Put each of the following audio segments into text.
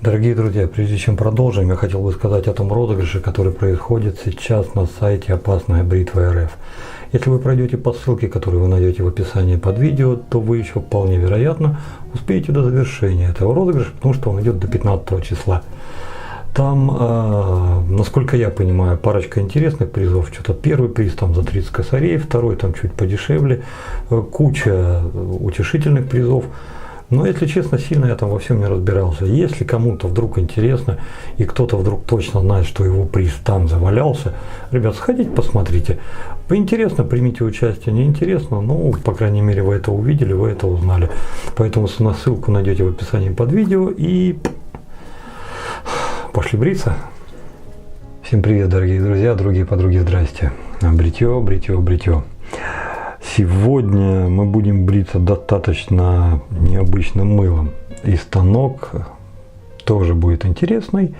Дорогие друзья, прежде чем продолжим, я хотел бы сказать о том розыгрыше, который происходит сейчас на сайте «Опасная бритва РФ». Если вы пройдете по ссылке, которую вы найдете в описании под видео, то вы еще вполне вероятно успеете до завершения этого розыгрыша, потому что он идет до 15 числа. Там, насколько я понимаю, парочка интересных призов. Что-то первый приз там за 30 косарей, второй там чуть подешевле, куча утешительных призов. Но, если честно, сильно я там во всем не разбирался. Если кому-то вдруг интересно, и кто-то вдруг точно знает, что его приз там завалялся, ребят, сходите, посмотрите. Поинтересно, примите участие, неинтересно, ну, по крайней мере, вы это увидели, вы это узнали. Поэтому на ссылку найдете в описании под видео и пошли бриться. Всем привет, дорогие друзья, другие подруги, здрасте. Бритье, бритье, бритье. Сегодня мы будем бриться достаточно необычным мылом. И станок тоже будет интересный,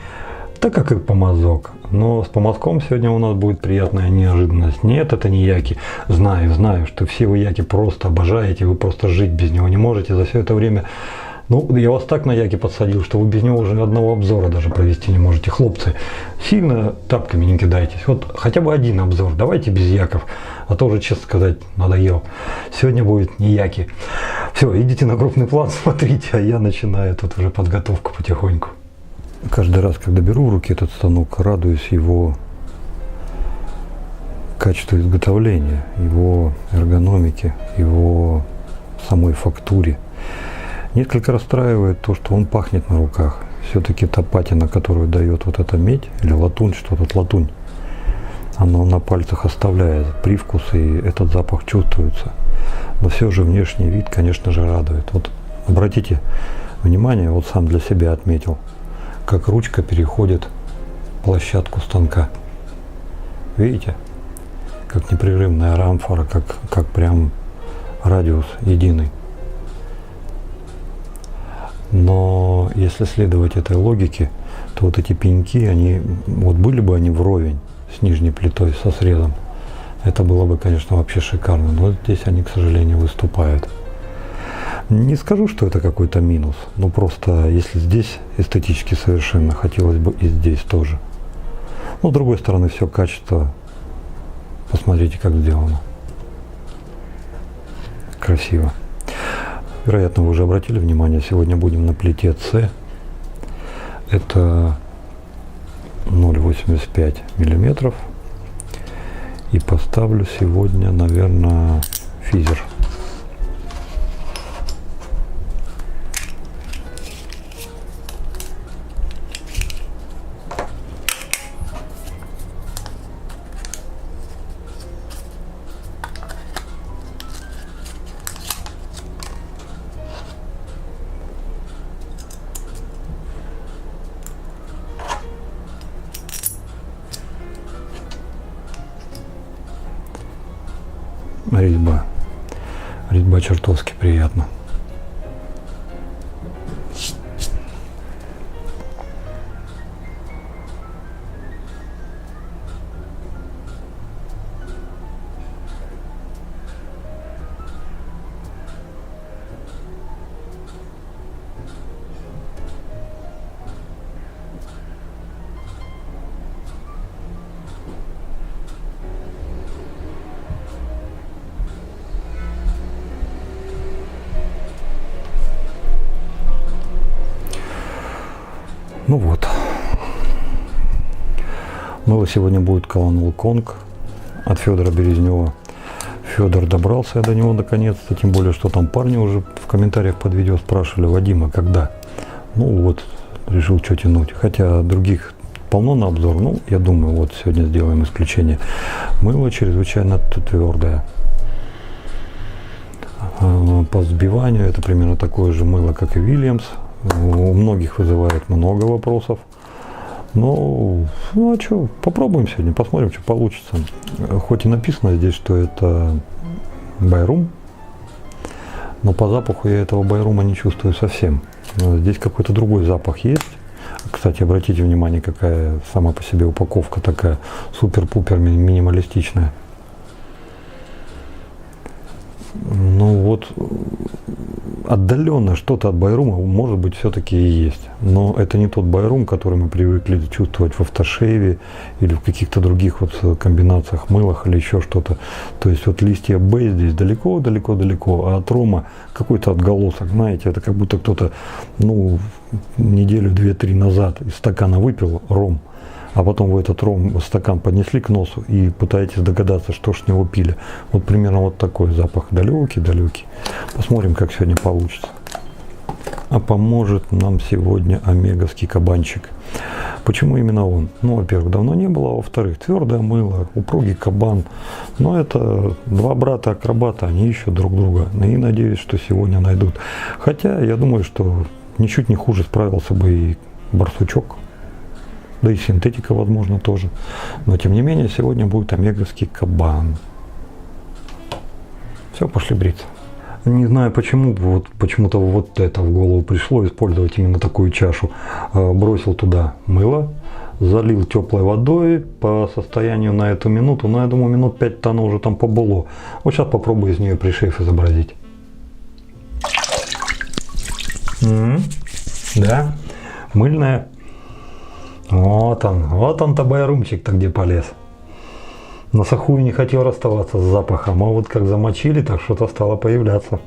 так как и помазок. Но с помазком сегодня у нас будет приятная неожиданность. Нет, это не яки. Знаю, что все вы яки просто обожаете, вы просто жить без него не можете. За все это время, ну, я вас так на яки подсадил, что вы без него уже ни одного обзора даже провести не можете. Хлопцы, сильно тапками не кидайтесь. Вот хотя бы один обзор, давайте без яков. А то уже, честно сказать, надоел. Сегодня будет не яки. Все, идите на крупный план, смотрите, а я начинаю тут уже подготовку потихоньку. Каждый раз, когда беру в руки этот станок, радуюсь его качеству изготовления, его эргономике, его самой фактуре. Несколько расстраивает то, что он пахнет на руках. Все-таки та патина, которую дает вот эта медь или латунь, что тут латунь, оно на пальцах оставляет привкус, и этот запах чувствуется. Но все же внешний вид, конечно же, радует. Вот обратите внимание, вот сам для себя отметил, как ручка переходит площадку станка. Видите? Как непрерывная амфора, как прям радиус единый. Но если следовать этой логике, то вот эти пеньки, они, вот были бы они вровень с нижней плитой, со срезом, это было бы, конечно, вообще шикарно. Но здесь они, к сожалению, выступают. Не скажу, что это какой-то минус, но просто если здесь эстетически совершенно, хотелось бы и здесь тоже. Но с другой стороны, все качество, посмотрите, как сделано. Красиво. Вероятно, вы уже обратили внимание, сегодня будем на плите С. Это 0,85 миллиметров. И поставлю сегодня, наверное, физер. Резьба чертовски приятна. Ну вот. Мыло сегодня будет Колонел Конг от Федора Березнева. Федор добрался до него наконец-то, тем более, что там парни уже в комментариях под видео спрашивали: Вадима, когда? Ну вот, решил что тянуть. Хотя других полно на обзор, ну, я думаю, вот сегодня сделаем исключение. Мыло чрезвычайно твердое. По взбиванию это примерно такое же мыло, как и Williams. У многих вызывает много вопросов. Но, ну а что, попробуем сегодня, посмотрим, что получится. Хоть и написано здесь, что это байрум, но по запаху я этого байрума не чувствую совсем. Здесь какой-то другой запах есть. Кстати, обратите внимание, какая сама по себе упаковка такая супер-пупер минималистичная. Ну вот, отдаленно что-то от байрума может быть все-таки и есть. Но это не тот байрум, который мы привыкли чувствовать в автошейве или в каких-то других вот комбинациях мылах или еще что-то. То есть вот листья Б здесь далеко-далеко-далеко, а от рома какой-то отголосок, знаете, это как будто кто-то, ну, неделю, 2-3 назад из стакана выпил ром, а потом вы этот ром, стакан поднесли к носу и пытаетесь догадаться, что ж с него пили. Вот примерно вот такой запах, далекий-далекий. Посмотрим, как сегодня получится. А поможет нам сегодня омеговский кабанчик. Почему именно он? Ну, во-первых, давно не было, а во-вторых, твердое мыло, упругий кабан. Но это два брата-акробата, они ищут друг друга. И надеюсь, что сегодня найдут. Хотя, я думаю, что ничуть не хуже справился бы и барсучок. Да и синтетика, возможно, тоже. Но, тем не менее, сегодня будет омеговский кабан. Все, пошли бриться. Не знаю почему, вот почему-то вот это в голову пришло, использовать именно такую чашу. Бросил туда мыло, залил теплой водой по состоянию на эту минуту. Но я думаю, минут 5-то оно уже там побыло. Вот сейчас попробую из нее пришейф изобразить. Да, мыльная. Вот он-то байрумчик-то где полез. На сахую не хотел расставаться с запахом, а вот как замочили, так что-то стало появляться.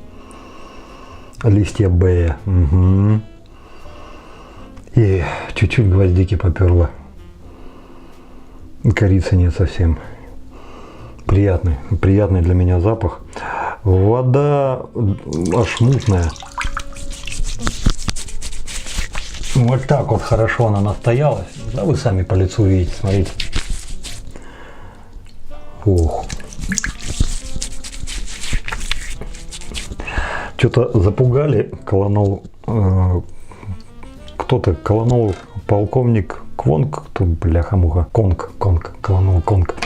Листья Б. Угу. И чуть-чуть гвоздики поперло. Корицы нет совсем. Приятный для меня запах. Вода аж мутная. Вот так вот хорошо она настоялась. Да вы сами по лицу видите, смотрите. Ох. Что-то запугали, колонол, кто-то колонол, полковник Квонг, кто, бляха-муха, Конг, колонол Конг.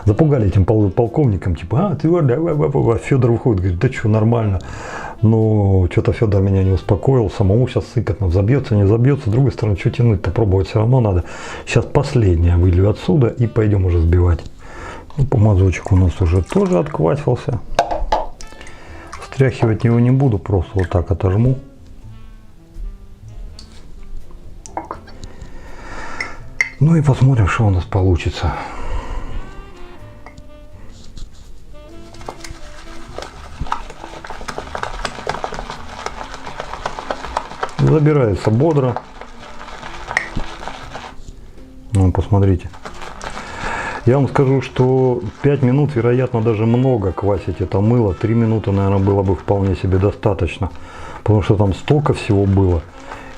Запугали этим полковником, типа, ты, Федор выходит, говорит, да что, нормально. Но что-то Федор меня не успокоил, самому сейчас сыкать, но забьется, не забьется. С другой стороны, что тянуть-то, пробовать все равно надо. Сейчас последнее вылью отсюда и пойдем уже сбивать. Ну, помазочек у нас уже тоже отквасился. Встряхивать его не буду, просто вот так отожму. Ну и посмотрим, что у нас получится. Забирается бодро. Ну, посмотрите. Я вам скажу, что 5 минут, вероятно, даже много квасить это мыло. 3 минуты, наверное, было бы вполне себе достаточно. Потому что там столько всего было.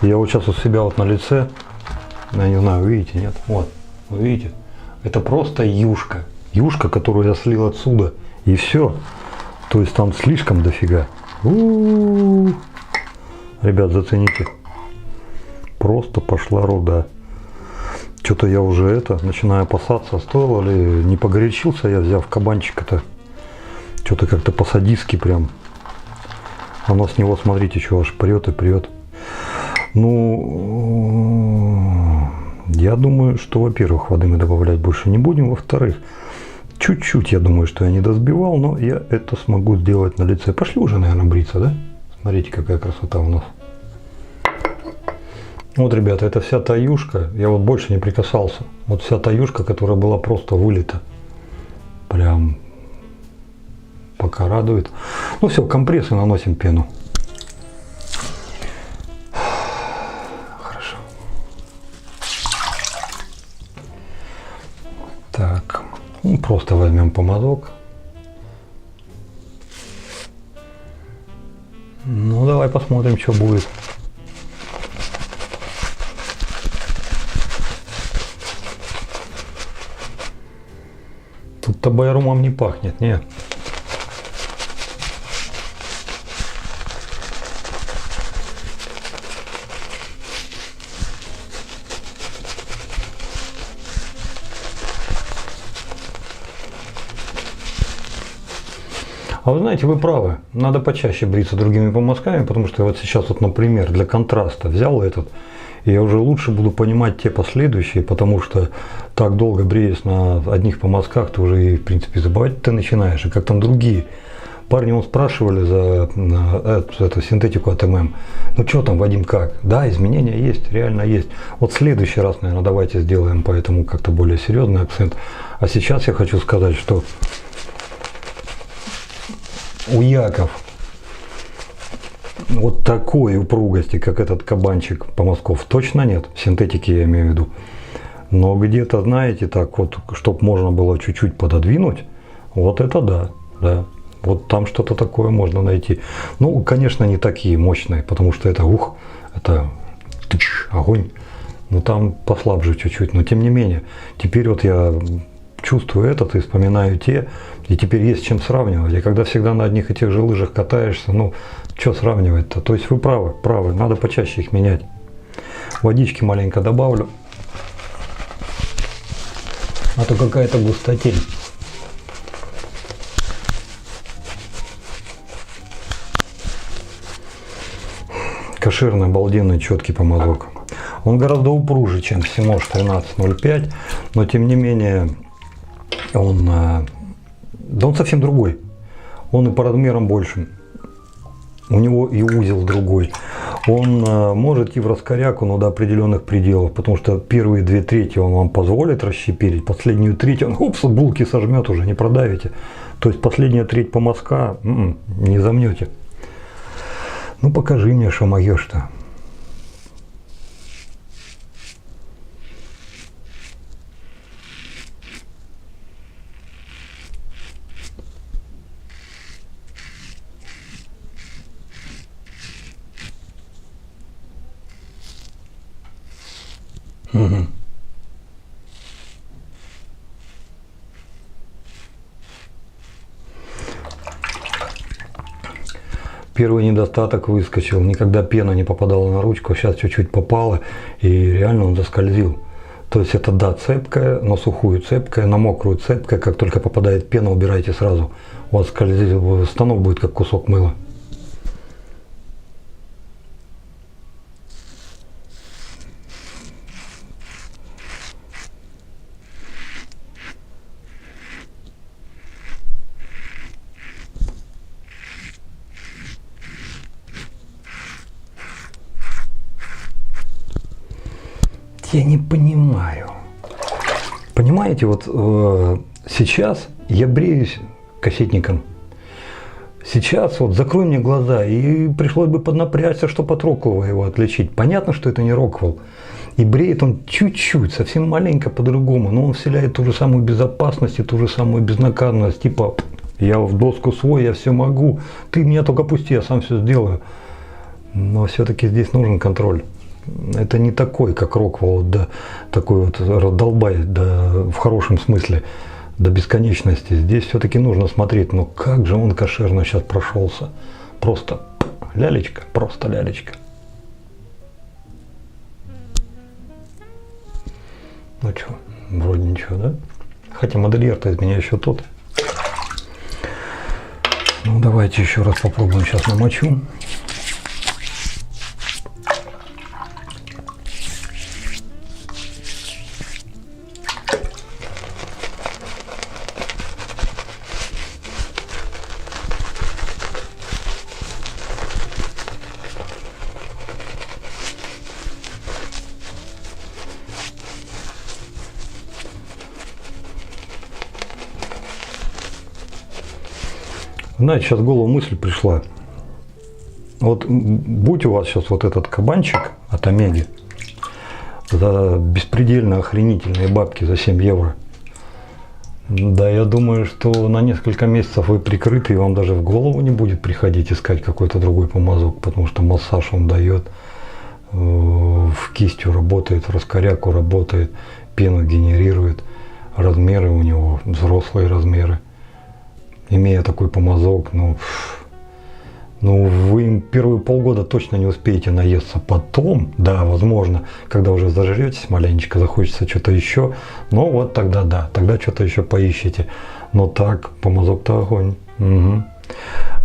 И я вот сейчас у себя вот на лице, я не знаю, видите, нет? Вот, вы видите? Это просто юшка. Юшка, которую я слил отсюда. И все. То есть там слишком дофига. Ребят, зацените. Просто пошла руда. Что-то я уже начинаю опасаться, стоило ли, не погорячился я, взяв кабанчика-то. Что-то как-то по-садистски прям. Оно с него, смотрите, что аж прет и прет. Ну, я думаю, что, во-первых, воды мы добавлять больше не будем. Во-вторых, чуть-чуть, я думаю, что я не досбивал, но я это смогу сделать на лице. Пошли уже, наверное, бриться, да? Смотрите, какая красота у нас. Вот, ребята, это вся та юшка, я вот больше не прикасался. Вот вся та юшка, которая была просто вылита. Прям пока радует. Ну все, компрессы наносим пену. Хорошо. Так, ну, просто возьмем помазок. Ну, давай посмотрим, что будет. Тут-то байрумом не пахнет, нет. А вы знаете, вы правы, надо почаще бриться другими помазками, потому что я вот сейчас вот, например, для контраста взял этот И я уже лучше буду понимать те последующие, потому что так долго бреясь на одних помазках, ты уже, в принципе, забывать ты начинаешь. И как там другие парни он спрашивали за эту синтетику от ММ. Ну что там, Вадим, как? Да, изменения есть, реально есть. Вот в следующий раз, наверное, давайте сделаем поэтому как-то более серьезный акцент. А сейчас я хочу сказать, что у яков вот такой упругости, как этот кабанчик помазков, точно нет. Синтетики я имею в виду. Но где-то, знаете, так вот, чтобы можно было чуть-чуть пододвинуть, вот это да, да. Вот там что-то такое можно найти. Ну, конечно, не такие мощные, потому что это это огонь. Ну, там послабже чуть-чуть, но тем не менее. Теперь вот я чувствую этот и вспоминаю те, и теперь есть с чем сравнивать. И когда всегда на одних и тех же лыжах катаешься, ну, что сравнивать-то? То есть вы правы, надо почаще их менять. Водички маленько добавлю. А то какая-то густотень. Кошерный, обалденный, четкий помазок. Он гораздо упруже, чем Simosh 1305, но тем не менее он совсем другой. Он и по размерам больше. У него и узел другой. Он может идти в раскоряку, но до определенных пределов, потому что первые 2/3 он вам позволит расщепирить, последнюю треть он булки сожмет, уже не продавите. То есть последняя треть помазка не замнете. Ну покажи мне, что могешь-то. Угу. Первый недостаток выскочил. Никогда пена не попадала на ручку, сейчас чуть-чуть попала, и реально он заскользил. То есть это да, цепкая, на сухую цепкая, на мокрую цепкая. Как только попадает пена, убирайте сразу. У вас скользит, станок будет как кусок мыла. Я не понимаю. Понимаете, вот сейчас я бреюсь кассетником. Сейчас вот закрой мне глаза, и пришлось бы поднапрячься, чтобы от Роквелла его отличить. Понятно, что это не Роквелл. И бреет он чуть-чуть, совсем маленько по-другому. Но он вселяет ту же самую безопасность и ту же самую безнаказанность. Типа, я в доску свой, я все могу. Ты меня только пусти, я сам все сделаю. Но все-таки здесь нужен контроль. Это не такой, как Роквелл, да, такой вот раздолбай, да, в хорошем смысле, до бесконечности. Здесь все-таки нужно смотреть, но как же он кошерно сейчас прошелся. Просто лялечка, просто лялечка. Ну что, вроде ничего, да? Хотя модельер-то из меня еще тот. Ну давайте еще раз попробуем, сейчас намочу. Знаете, сейчас в голову мысль пришла. Вот будь у вас сейчас вот этот кабанчик от Омеги за беспредельно охренительные бабки за 7 евро. Да, я думаю, что на несколько месяцев вы прикрыты, и вам даже в голову не будет приходить искать какой-то другой помазок, потому что массаж он дает, в кистью работает, в раскоряку работает, пену генерирует, размеры у него взрослые размеры. Имея такой помазок, ну вы им первые полгода точно не успеете наесться. Потом, да, возможно, когда уже зажретесь маленечко, захочется что-то еще, но вот тогда да, тогда что-то еще поищите. Но так, помазок-то огонь. Угу.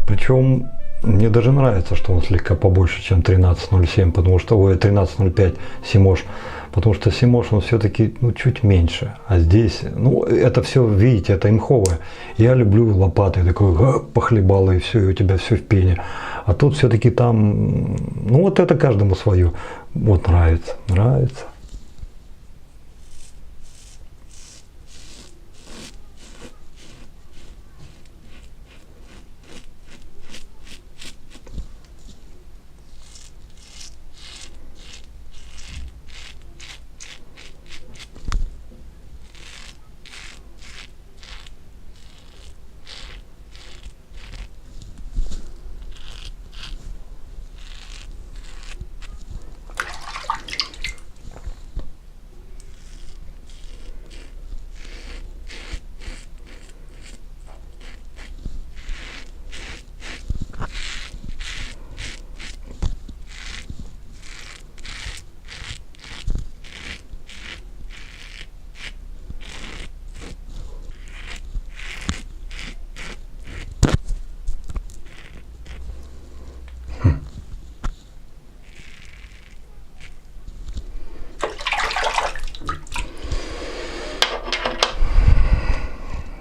Причем Мне даже нравится, что он слегка побольше, чем 13.07, потому что, ой, 13.05 Симош, потому что Симош, он все-таки, ну, чуть меньше, а здесь, ну, это все, видите, это имховое. Я люблю лопаты, такой, похлебало и все, и у тебя все в пене. А тут все-таки там, ну, вот это каждому свое. Вот нравится, нравится.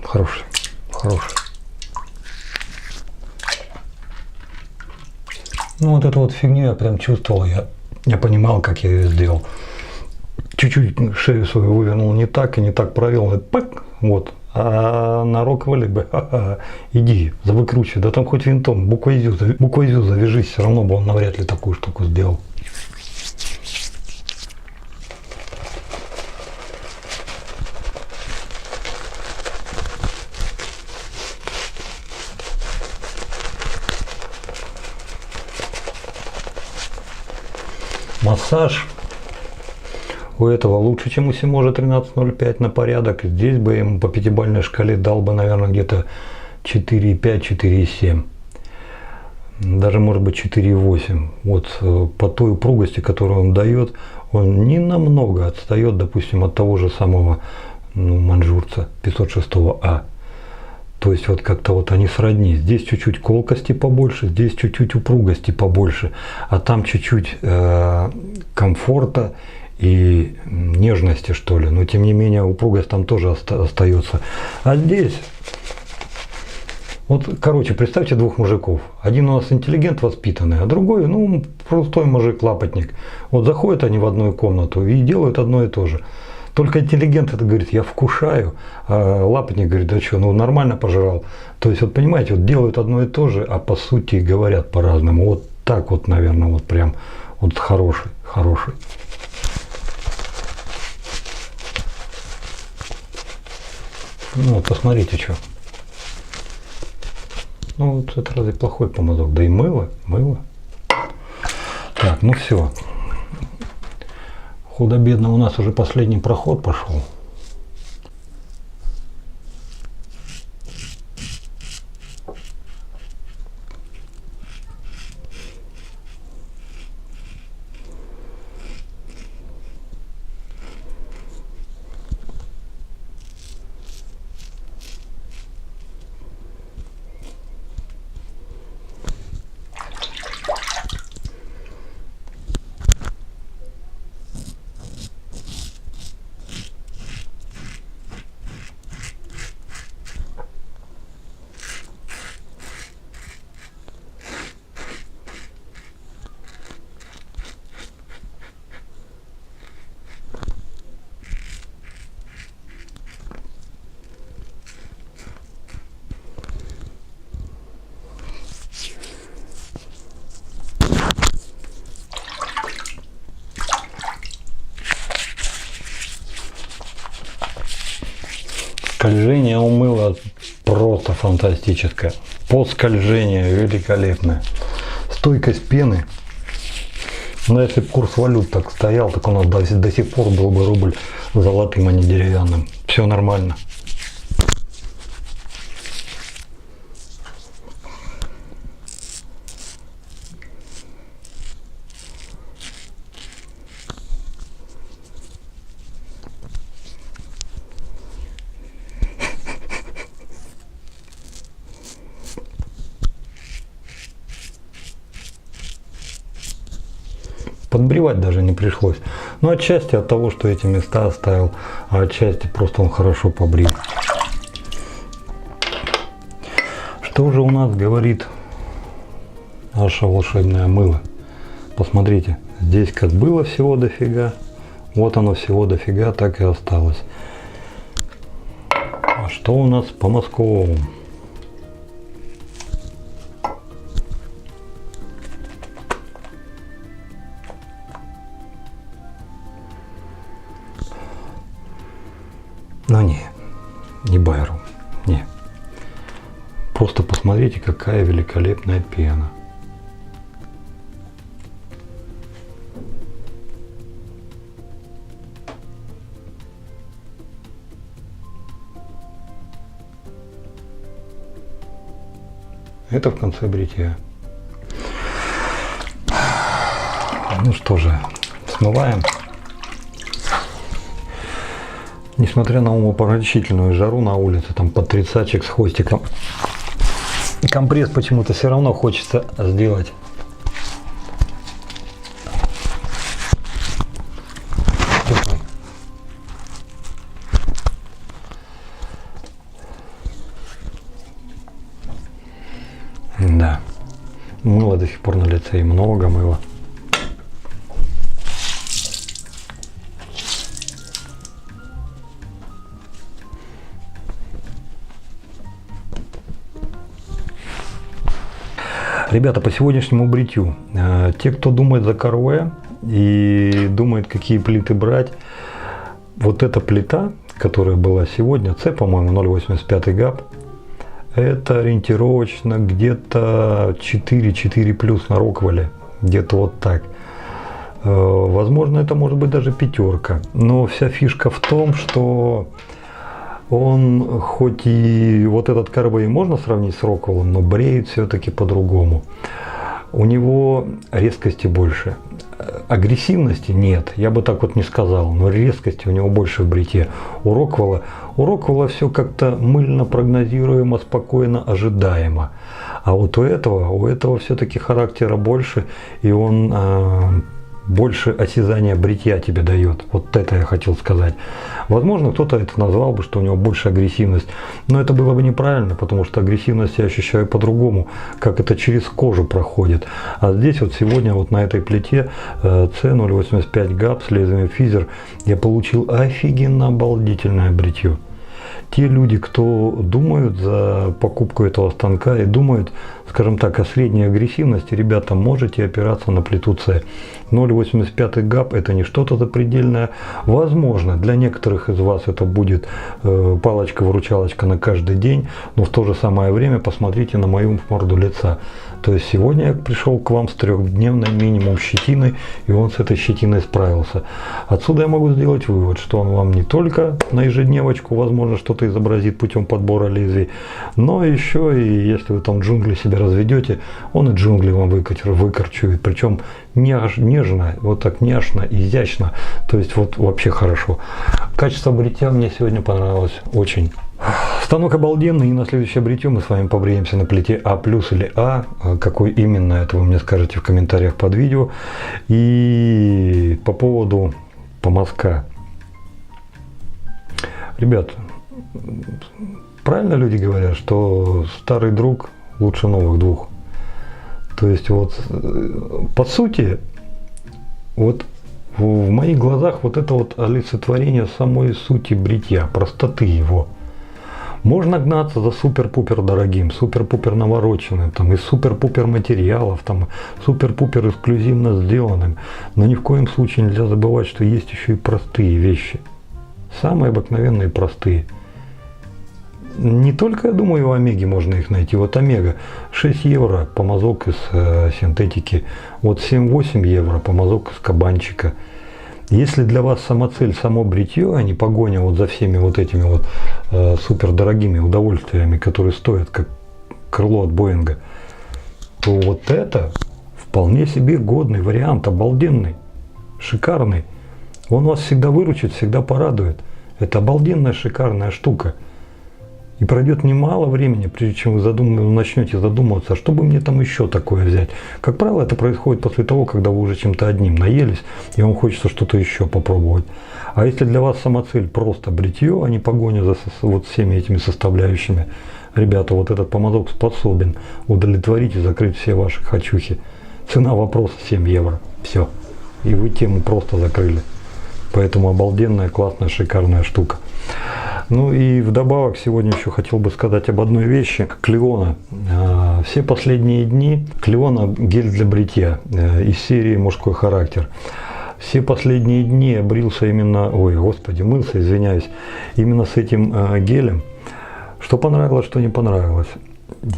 Хороший, хороший. Ну вот эту вот фигню я прям чувствовал, я понимал, как я ее сделал. Чуть-чуть шею свою вывернул не так и не так провел, и пак, вот. А на рок-вале бы, иди, выкручивай, да там хоть винтом, буквой зю завяжись, все равно бы он навряд ли такую штуку сделал. Массаж у этого лучше, чем у Симожа 13.05 на порядок. Здесь бы ему по пятибалльной шкале дал бы, наверное, где-то 4,5, 4,7. Даже, может быть, 4,8. Вот по той упругости, которую он дает, он не намного отстает, допустим, от того же самого, ну, манжурца 506А. То есть вот как-то вот они сродни. Здесь чуть-чуть колкости побольше, здесь чуть-чуть упругости побольше, а там чуть-чуть комфорта и нежности, что ли. Но тем не менее упругость там тоже остается. А здесь, вот, короче, представьте двух мужиков. Один у нас интеллигент воспитанный, а другой, ну, простой мужик-лапотник. Вот заходят они в одну комнату и делают одно и то же. Только интеллигент это говорит, я вкушаю, а лапотник говорит, да что, ну нормально пожрал. То есть, вот понимаете, вот делают одно и то же, а по сути говорят по-разному. Вот так вот, наверное, вот прям, вот хороший, хороший. Ну вот посмотрите, что. Ну вот это разве плохой помазок, да и мыло. Так, ну все. Худо-бедно у нас уже последний проход пошел. Скольжение у мыла просто фантастическое. Подскольжение великолепное. Стойкость пены. Но если бы курс валют так стоял, так у нас до сих пор был бы рубль золотым, а не деревянным. Все нормально. Подбривать даже не пришлось. Но отчасти от того, что эти места оставил, а отчасти просто он хорошо побрил. Что же у нас говорит наше волшебное мыло? Посмотрите, здесь как было всего дофига, вот оно всего дофига, так и осталось. А что у нас по Москову? Но не Байру, не. Просто посмотрите, какая великолепная пена. Это в конце бритья. Ну что же, смываем. Несмотря на умопомрачительную жару на улице, там под 30 с хвостиком, компресс почему-то все равно хочется сделать. Да, мыла до сих пор на лице, и много мыла. Ребята, по сегодняшнему бритью, те, кто думает за КРВ и думает, какие плиты брать, вот эта плита, которая была сегодня, С, по-моему, 0,85 ГАП, это ориентировочно где-то 4 плюс на Роквелле, где-то вот так. Возможно, это может быть даже 5, но вся фишка в том, что он, хоть и вот этот КРВ можно сравнить с Роквеллом, но бреет все-таки по-другому. У него резкости больше. Агрессивности нет, я бы так вот не сказал, но резкости у него больше в бритье. У Роквелла все как-то мыльно, прогнозируемо, спокойно, ожидаемо. А вот у этого все-таки характера больше, и он больше осязания бритья тебе дает. Вот это я хотел сказать. Возможно, кто-то это назвал бы, что у него больше агрессивность. Но это было бы неправильно, потому что агрессивность я ощущаю по-другому, как это через кожу проходит. А здесь вот сегодня вот на этой плите C085 ГАП с лезвием физер я получил офигенно обалдительное бритье. Те люди, кто думают за покупку этого станка и думают, скажем так, о средней агрессивности, ребята, можете опираться на плиту С. 0,85 ГАП это не что-то запредельное. Возможно, для некоторых из вас это будет палочка-выручалочка на каждый день, но в то же самое время посмотрите на мою морду лица. То есть сегодня я пришел к вам с 3-дневной минимум щетиной, и он с этой щетиной справился. Отсюда я могу сделать вывод, что он вам не только на ежедневочку, возможно, что-то изобразит путем подбора лезвий, но еще и если вы там джунгли себе разведете, он и джунгли вам выкорчует, причем нежно, вот так нежно, изящно, то есть вот вообще хорошо. Качество бритья мне сегодня понравилось очень. Станок обалденный, и на следующее бритье мы с вами побреемся на плите А плюс или А. Какой именно, это вы мне скажете в комментариях под видео. И по поводу помазка. Ребят, правильно люди говорят, что старый друг лучше новых двух. То есть вот по сути, вот в моих глазах вот это вот олицетворение самой сути бритья, простоты его. Можно гнаться за супер-пупер дорогим, супер-пупер навороченным, там, из супер-пупер материалов, там, супер-пупер эксклюзивно сделанным. Но ни в коем случае нельзя забывать, что есть еще и простые вещи. Самые обыкновенные простые. Не только, я думаю, в Омеге можно их найти. Вот Омега 6 евро помазок из синтетики. Вот 7-8 евро помазок из кабанчика. Если для вас самоцель само бритье, а не погоня вот за всеми вот этими вот супер дорогими удовольствиями, которые стоят как крыло от Боинга, то вот это вполне себе годный вариант, обалденный, шикарный. Он вас всегда выручит, всегда порадует. Это обалденная, шикарная штука. И пройдет немало времени, прежде чем вы начнете задумываться, а что бы мне там еще такое взять. Как правило, это происходит после того, когда вы уже чем-то одним наелись, и вам хочется что-то еще попробовать. А если для вас самоцель просто бритье, а не погоня за вот всеми этими составляющими, ребята, вот этот помазок способен удовлетворить и закрыть все ваши хочухи. Цена вопроса 7 евро. Все. И вы тему просто закрыли. Поэтому обалденная, классная, шикарная штука. Ну и вдобавок сегодня еще хотел бы сказать об одной вещи. Клеона. Все последние дни Клеона гель для бритья из серии «Мужской характер». Все последние дни я брился именно, мылся, извиняюсь, именно с этим гелем. Что понравилось, что не понравилось.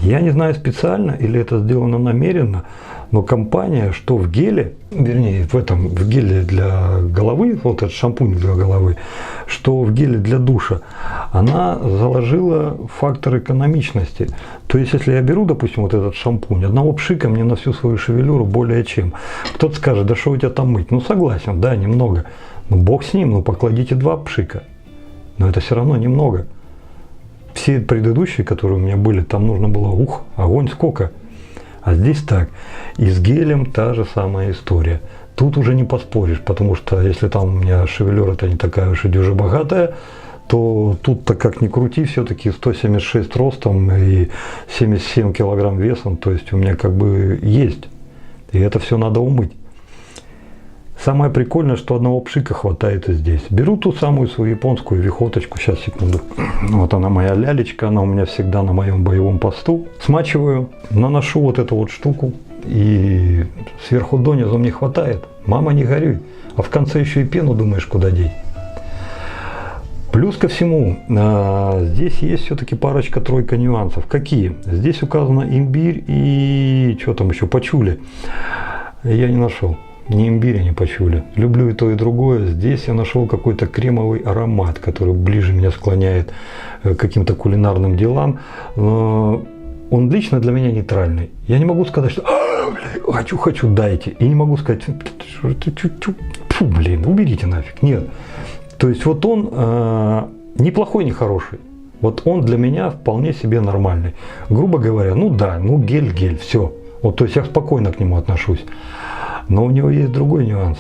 Я не знаю, специально или это сделано намеренно, но компания, что в геле, вернее, в геле для головы, вот этот шампунь для головы, что в геле для душа, она заложила фактор экономичности. То есть, если я беру, допустим, вот этот шампунь, одного пшика мне на всю свою шевелюру более чем. Кто-то скажет, да что у тебя там мыть? Ну, согласен, да, немного. Но бог с ним, ну, покладите 2 пшика. Но это все равно немного. Все предыдущие, которые у меня были, там нужно было, огонь сколько. А здесь так. И с гелем та же самая история. Тут уже не поспоришь, потому что если там у меня шевелюра-то не такая уж и дюже богатая, то тут-то как ни крути, все-таки 176 ростом и 77 килограмм весом, то есть у меня как бы есть. И это все надо умыть. Самое прикольное, что одного пшика хватает и здесь. Беру ту самую свою японскую вихоточку, сейчас, секунду. Вот она моя лялечка, она у меня всегда на моем боевом посту. Смачиваю, наношу вот эту вот штуку, и сверху донизу мне хватает. Мама, не горюй. А в конце еще и пену думаешь, куда деть. Плюс ко всему, здесь есть все-таки парочка-тройка нюансов. Какие? Здесь указано имбирь и что там еще, пачули. Я не нашел. Ни имбиря, ни пачули. Люблю и то, и другое. Здесь я нашел какой-то кремовый аромат, который ближе меня склоняет к каким-то кулинарным делам. Но он лично для меня нейтральный. Я не могу сказать, что хочу, дайте. И не могу сказать, уберите нафиг. Нет. То есть вот он ни плохой, ни хороший. Вот он для меня вполне себе нормальный. Грубо говоря, гель, все. Вот, то есть я спокойно к нему отношусь. Но у него есть другой нюанс.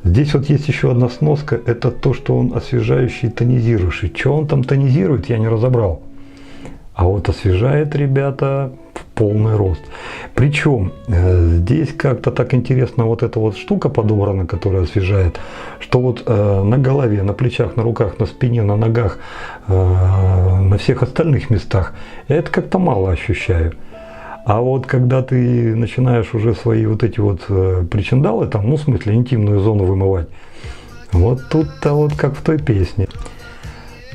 Здесь вот есть еще одна сноска. Это то, что он освежающий и тонизирующий. Что он там тонизирует, я не разобрал. А вот освежает, ребята, в полный рост. Причем здесь как-то так интересно вот эта вот штука подобрана, которая освежает, что вот на голове, на плечах, на руках, на спине, на ногах, на всех остальных местах я это как-то мало ощущаю. А вот когда ты начинаешь уже свои вот эти вот причиндалы, там, ну, в смысле, интимную зону вымывать, вот тут-то вот как в той песне.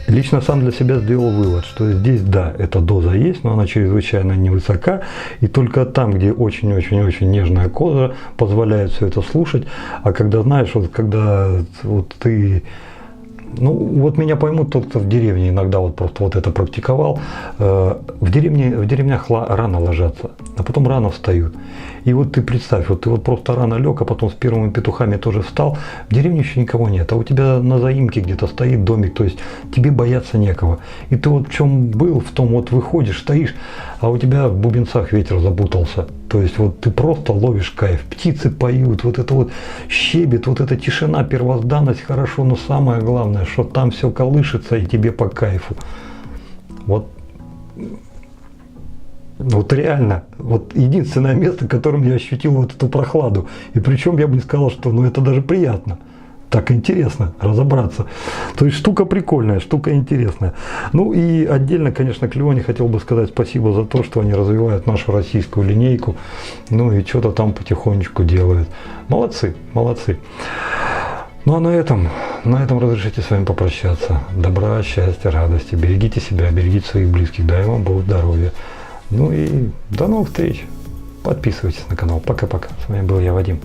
Лично сам для себя сделал вывод, что здесь, да, эта доза есть, но она чрезвычайно невысока, и только там, где очень-очень-очень нежная кожа, позволяет все это слушать. А когда, знаешь, вот когда вот ты... Ну, вот меня поймут тот, кто в деревне иногда вот просто вот это практиковал. В деревнях рано ложатся, а потом рано встают. И вот ты представь, вот ты вот просто рано лег, а потом с первыми петухами тоже встал. В деревне еще никого нет, а у тебя на заимке где-то стоит домик, то есть тебе бояться некого. И ты вот в чем был, в том вот выходишь, стоишь, а у тебя в бубенцах ветер запутался. То есть вот ты просто ловишь кайф, птицы поют, вот это вот щебет, вот эта тишина, первозданность хорошо, но самое главное, что там все колышется и тебе по кайфу. Вот реально, вот единственное место, которым я ощутил вот эту прохладу. И причем я бы не сказал, что это даже приятно. Так интересно разобраться. То есть штука прикольная, штука интересная. Ну и отдельно, конечно, Клеоне хотел бы сказать спасибо за то, что они развивают нашу российскую линейку. Ну и что-то там потихонечку делают. Молодцы, молодцы. Ну а на этом разрешите с вами попрощаться. Добра, счастья, радости. Берегите себя, берегите своих близких. Дай вам Бог здоровья. Ну и до новых встреч. Подписывайтесь на канал. Пока-пока. С вами был я, Вадим.